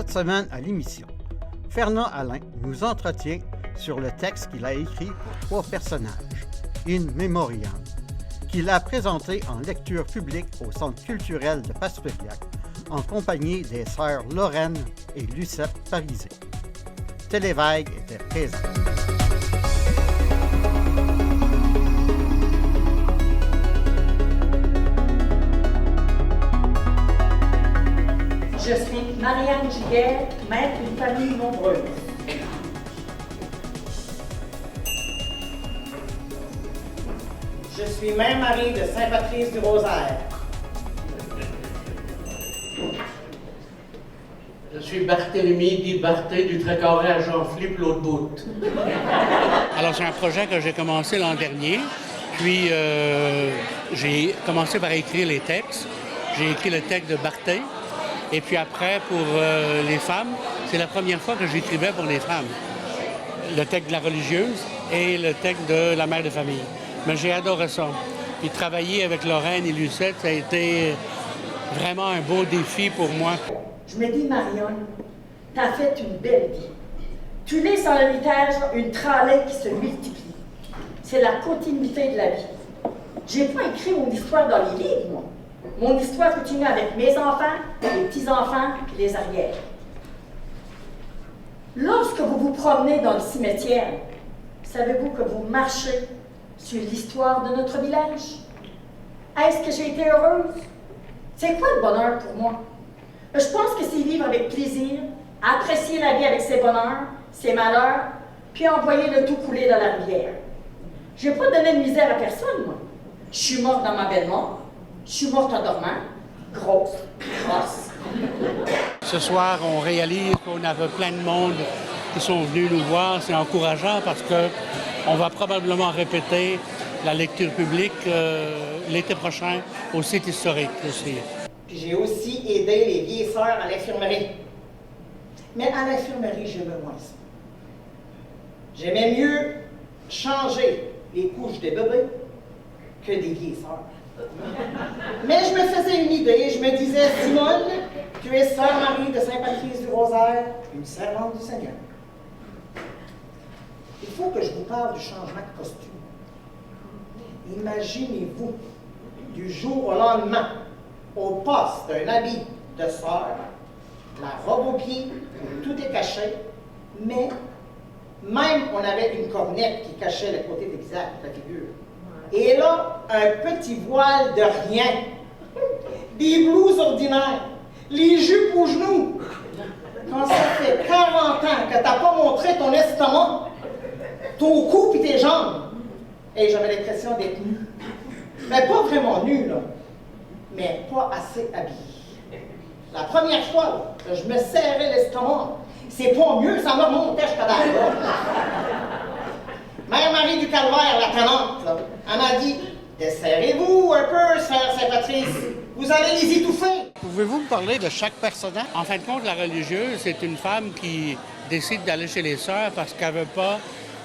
Cette semaine à l'émission, Fernand Alain nous entretient sur le texte qu'il a écrit pour 3 personnages, In Memoriam, qu'il a présenté en lecture publique au Centre culturel de Passepébiac en compagnie des sœurs Lorraine et Lucette Parisé. Télévague était présent. Je suis Marianne Giguère, mère d'une famille nombreuse. Je suis Mère Marie de Saint-Patrice du Rosaire. Je suis Barthélemy dit Barthé du Trécarré à Jean-Philippe, l'autre bout. Alors, c'est un projet que j'ai commencé l'an dernier. Puis, j'ai commencé par écrire les textes. J'ai écrit le texte de Barthé. Et puis après, pour les femmes, c'est la première fois que j'écrivais pour les femmes. Le texte de la religieuse et le texte de la mère de famille. Mais j'ai adoré ça. Puis travailler avec Lorraine et Lucette, ça a été vraiment un beau défi pour moi. Je me dis, Marianne, t'as fait une belle vie. Tu laisses en l'héritage une tralée qui se multiplie. C'est la continuité de la vie. J'ai pas écrit mon histoire dans les livres, moi. Mon histoire continue avec mes enfants, les petits-enfants et les arrières. Lorsque vous vous promenez dans le cimetière, savez-vous que vous marchez sur l'histoire de notre village? Est-ce que j'ai été heureuse? C'est quoi le bonheur pour moi? Je pense que c'est vivre avec plaisir, apprécier la vie avec ses bonheurs, ses malheurs, puis envoyer le tout couler dans la rivière. Je n'ai pas donné de misère à personne, moi. Je suis morte dans ma belle mort. Je suis morte en dormant, grosse, grosse. Ce soir, on réalise qu'on avait plein de monde qui sont venus nous voir. C'est encourageant parce qu'on va probablement répéter la lecture publique l'été prochain au site historique aussi. Puis j'ai aussi aidé les vieilles sœurs à l'infirmerie. Mais à l'infirmerie, j'aimais moins ça. J'aimais mieux changer les couches des bébés que des vieilles sœurs. Mais je me faisais une idée, je me disais, Simone, tu es sœur Marie de Saint-Patrice du Rosaire, une servante du Seigneur. Il faut que je vous parle du changement de costume. Imaginez-vous, du jour au lendemain, au poste d'un habit de sœur, la robe aux pieds, où tout est caché, mais même on avait une cornette qui cachait le côté des visages, la figure. Et là, un petit voile de rien, des blouses ordinaires, les jupes aux genoux. Quand ça fait 40 ans que tu n'as pas montré ton estomac, ton cou et tes jambes, et j'avais l'impression d'être nue. Mais pas vraiment nue, là, mais pas assez habillée. La première fois que je me serrais l'estomac, c'est pas mieux, ça me remontait jusqu'à là. Mère Marie du Calvaire, la tenante, là, elle m'a dit « Desserrez-vous un peu, sœur Saint-Patrice, vous allez les étouffer! » Pouvez-vous me parler de chaque personnage? En fin de compte, la religieuse, c'est une femme qui décide d'aller chez les sœurs parce qu'elle ne veut pas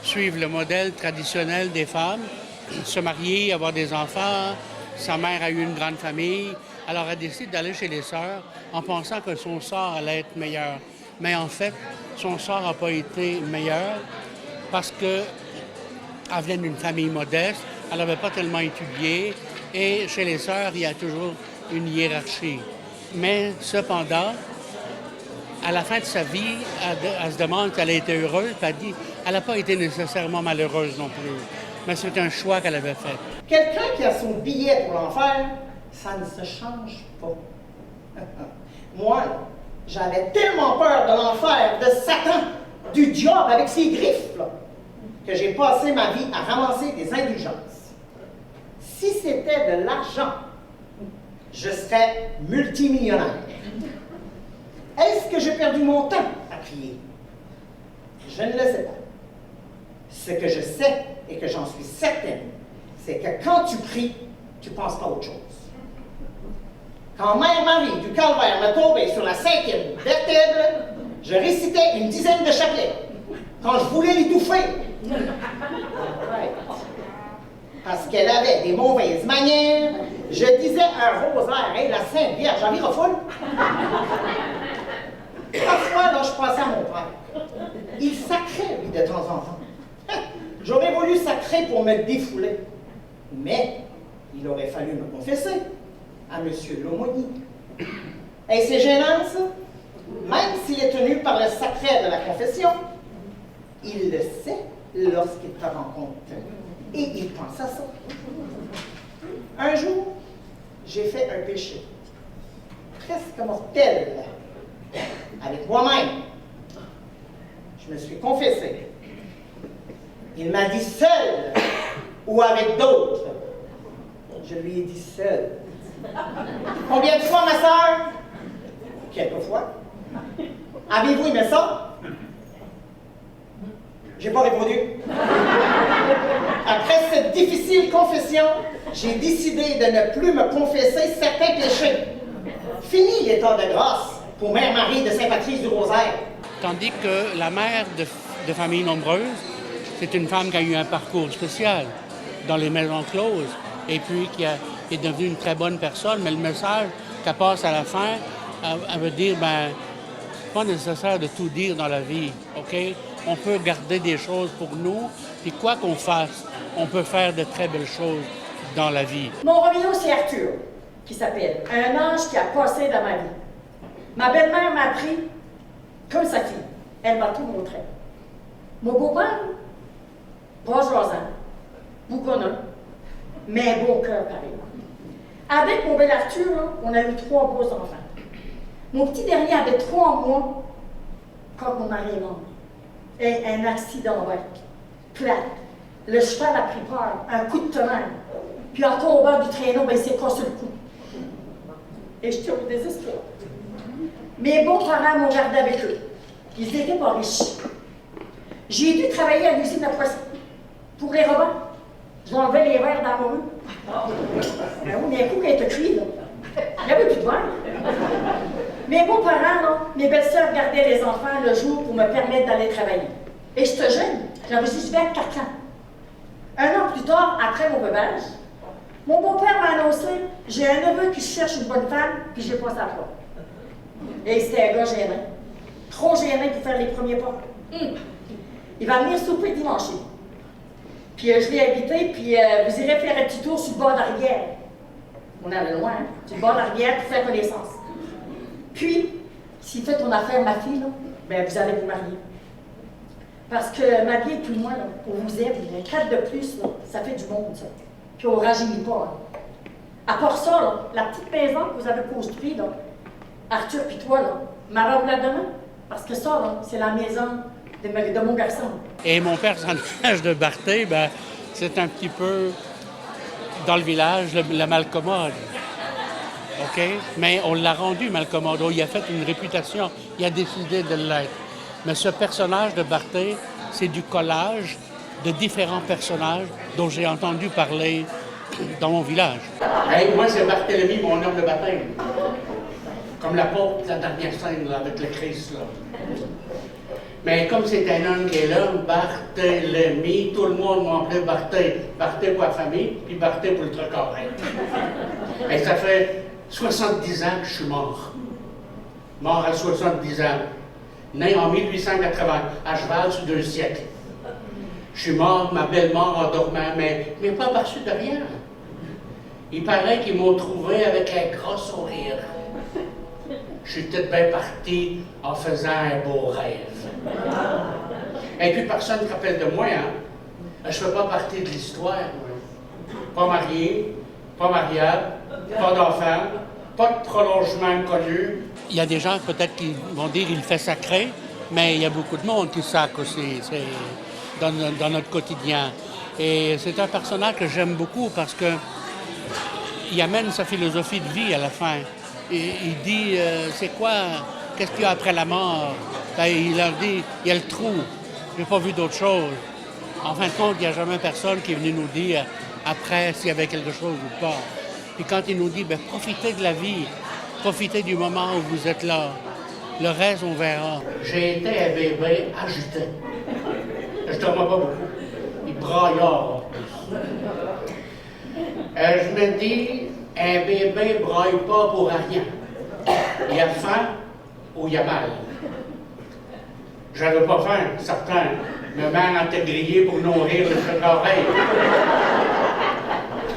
suivre le modèle traditionnel des femmes, se marier, avoir des enfants. Sa mère a eu une grande famille, alors elle décide d'aller chez les sœurs en pensant que son sort allait être meilleur. Mais en fait, son sort n'a pas été meilleur parce que elle venait d'une famille modeste, elle n'avait pas tellement étudié, et chez les sœurs, il y a toujours une hiérarchie. Mais cependant, à la fin de sa vie, elle se demande si elle a été heureuse, puis elle dit qu'elle n'a pas été nécessairement malheureuse non plus. Mais c'est un choix qu'elle avait fait. Quelqu'un qui a son billet pour l'enfer, ça ne se change pas. Moi, j'avais tellement peur de l'enfer, de Satan, du diable avec ses griffes, là, que j'ai passé ma vie à ramasser des indulgences. Si c'était de l'argent, je serais multimillionnaire. Est-ce que j'ai perdu mon temps à prier? Je ne le sais pas. Ce que je sais et que j'en suis certaine, c'est que quand tu pries, tu ne penses pas à autre chose. Quand Mère Marie du Calvaire me tombait sur la 5e vertèbre, je récitais une dizaine de chapelets. Quand je voulais l'étouffer, parce qu'elle avait des mauvaises manières, je disais un rosaire, hey, la Sainte Vierge, j'en vire folle. Parfois, là, je pensais à mon père. Il sacrait, lui, de temps en temps. J'aurais voulu sacrer pour me défouler. Mais il aurait fallu me confesser à M. Lomoni. Et c'est gênant, ça? Même s'il est tenu par le sacret de la confession, il le sait lorsqu'il te rencontre. Et il pense à ça. Un jour, j'ai fait un péché, presque mortel, avec moi-même. Je me suis confessé. Il m'a dit seul ou avec d'autres. Je lui ai dit seul. Combien de fois, ma sœur? Quelques fois. Avez-vous aimé ça? J'ai pas répondu. Après cette difficile confession, j'ai décidé de ne plus me confesser certains péchés. Fini l'état de grâce pour Mère Marie de Sainte-Patrice du Rosaire. Tandis que la mère de famille nombreuse, c'est une femme qui a eu un parcours spécial dans les maisons closes et puis qui est devenue une très bonne personne, mais le message qu'elle passe à la fin, elle veut dire, pas nécessaire de tout dire dans la vie, OK? On peut garder des choses pour nous, puis quoi qu'on fasse, on peut faire de très belles choses dans la vie. Mon Roméo, c'est Arthur, qui s'appelle. Un ange qui a passé dans ma vie. Ma belle-mère m'a appris comme sa fille. Elle m'a tout montré. Mon beau-père, pas jasant, bouconneux, mais beau cœur pareil. Avec mon bel Arthur, là, on a eu 3 beaux enfants. Mon petit dernier avait 3 mois quand mon mari est mort. Et un accident avec, plate. Le cheval a pris peur, un coup de tonnerre. Puis en tombant du traîneau, il s'est cassé le cou. Et j'étais au désespoir. Mes beaux-parents m'ont gardé avec eux. Ils n'étaient pas riches. J'ai dû travailler à l'usine à poisson pour les robots. J'enlevais les verres dans mon rue. Ben oui, mais un coup, quand il était cuit, là, il n'y avait plus de verre. Mes beaux-parents, là, mes belles-sœurs gardaient les enfants le jour pour me permettre d'aller travailler. Et j'étais jeune, j'avais juste 24 ans. Un an plus tard, après mon bébage, mon beau-père m'a annoncé « J'ai un neveu qui cherche une bonne femme, puis j'ai pas sa foi. » Et c'était un gars gêné. Trop gêné pour faire les premiers pas. Il va venir souper dimanche. Puis je l'ai invité, puis vous irez faire un petit tour sur le bord de la rivière. On allait loin, hein? Sur le bord de la rivière pour faire connaissance. Puis, s'il fait ton affaire, ma fille, là, ben vous allez vous marier. Parce que ma vie et puis moi, là, on vous aime, un 4 de plus, là, ça fait du monde, ça. Puis on ne rajeunit pas. Hein. À part ça, là, la petite maison que vous avez construite, là, Arthur puis toi, là, Marie la demain, parce que ça, là, c'est la maison de mon garçon. Et mon personnage de Barthé, c'est un petit peu, dans le village, le malcommode. OK? Mais on l'a rendu malcommode. Il a fait une réputation. Il a décidé de l'être. Mais ce personnage de Barthé, c'est du collage de différents personnages dont j'ai entendu parler dans mon village. Hey, moi, c'est Barthélemy, mon nom de baptême. Comme l'apôtre de la dernière scène là, avec le Christ. Là. Mais comme c'est un homme qui est là, Barthélemy, tout le monde m'appelait Barthé. Barthé pour la famille, puis Barthé pour le truc correct. Et ça fait 70 ans que je suis mort. Mort à 70 ans. Né en 1880, à cheval sur 2 siècles. Je suis mort, ma belle mort en dormant, mais pas par-dessus de rien. Il paraît qu'ils m'ont trouvé avec un gros sourire. Je suis peut-être bien parti en faisant un beau rêve. Et puis personne ne se rappelle de moi, hein? Je ne fais pas partie de l'histoire, moi. Pas marié, pas mariable, pas d'enfant, pas de prolongement connu. Il y a des gens peut-être qui vont dire qu'il fait sacré, mais il y a beaucoup de monde qui sacre aussi dans notre quotidien. Et c'est un personnage que j'aime beaucoup parce que il amène sa philosophie de vie à la fin. Et il dit, c'est quoi, qu'est-ce qu'il y a après la mort? Il leur dit, il y a le trou, j'ai pas vu d'autre chose. En fin de compte, il n'y a jamais personne qui est venu nous dire après s'il y avait quelque chose ou pas. Puis quand il nous dit, profitez de la vie, profitez du moment où vous êtes là. Le reste, on verra. J'ai été un bébé agité. Je ne dormais pas beaucoup. Il braillard. Je me dis, un bébé ne braille pas pour rien. Il a faim, au Yamal. J'avais pas faim, certain. Ma mère était grillée pour nourrir le feu d'oreille.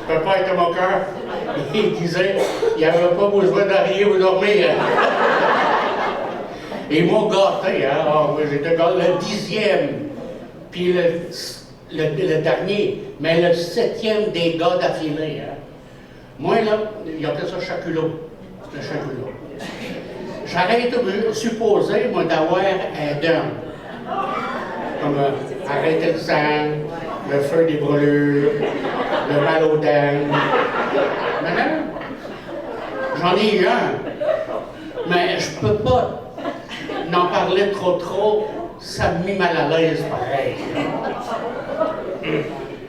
Papa était mon cœur. Il disait, il n'y avait pas besoin d'arriver pour dormir. Et ils m'ont gâté, hein. Oh, j'étais le 10e, puis le dernier, mais le 7e des gars d'affilée. Hein. Moi, là, il appelait ça chaculot. Le chaculot. J'aurais été supposé, moi, d'avoir un don. Comme arrêter le sang, le feu des brûlures, le mal aux dents. Mais non, j'en ai eu un. Mais je peux pas n'en parler trop, ça me met mal à l'aise pareil.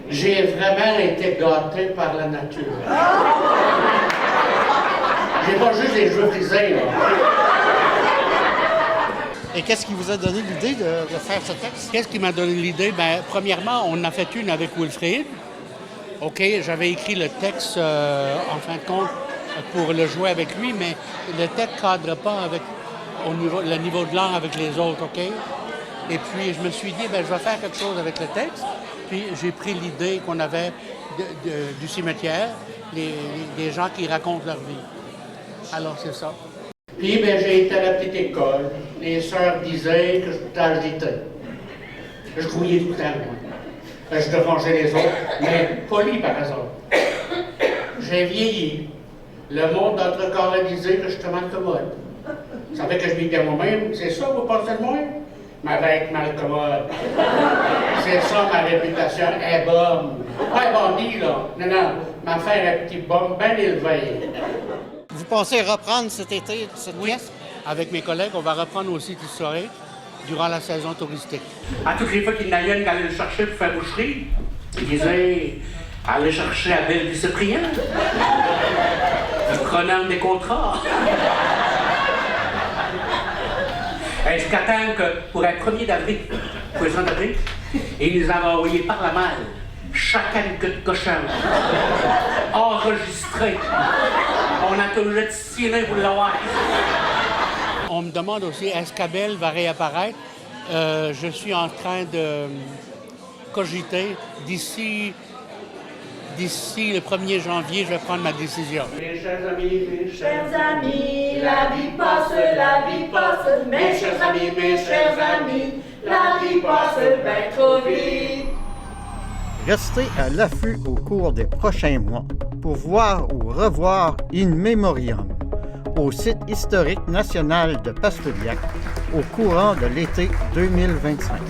J'ai vraiment été gâté par la nature. J'ai pas juste les cheveux frisés, là. Et qu'est-ce qui vous a donné l'idée de faire ce texte? Qu'est-ce qui m'a donné l'idée? Bien, premièrement, on en a fait une avec Wilfrid. OK, j'avais écrit le texte, en fin de compte, pour le jouer avec lui, mais le texte ne cadre pas avec le niveau de langue avec les autres, OK? Et puis, je me suis dit, bien, je vais faire quelque chose avec le texte. Puis, j'ai pris l'idée qu'on avait du cimetière, des gens qui racontent leur vie. Alors, c'est ça. Puis, bien, j'ai été à la petite école. Les sœurs disaient que j'étais agité. Je grouillais tout le temps, moi. Je dérangeais les autres, mais poli, par exemple. J'ai vieilli. Le monde d'entre corps disait que j'étais mal commode. Ça fait que je m'y dis à moi-même, c'est ça, vous pensez de moi? Mais avec mal commode. C'est ça, ma réputation est bonne. Pas bandit, là. Non, ma femme est un petit bombe bien élevée. Vous pensez reprendre cet été cette pièce? Avec mes collègues, on va reprendre aussi site historique durant la saison touristique. À toutes les fois qu'il y en a une qui allait le chercher pour faire boucherie, il disait allez chercher Abel du Cyprien. Il prenait des contrats. Jusqu'à temps que pour un 1er d'avril, poisson d'avril, il nous avait envoyé par la malle chacun une queue de cochon, enregistré. On a toujours tiré pour l'avoir. On me demande aussi, est-ce qu'Abel va réapparaître? Je suis en train de cogiter. D'ici le 1er janvier, je vais prendre ma décision. Mes chers amis, Chers amis, la vie passe, mes chers amis, la vie passe bien trop vite. Restez à l'affût au cours des prochains mois pour voir ou revoir In Memoriam au site historique national de Paspeliac au courant de l'été 2025.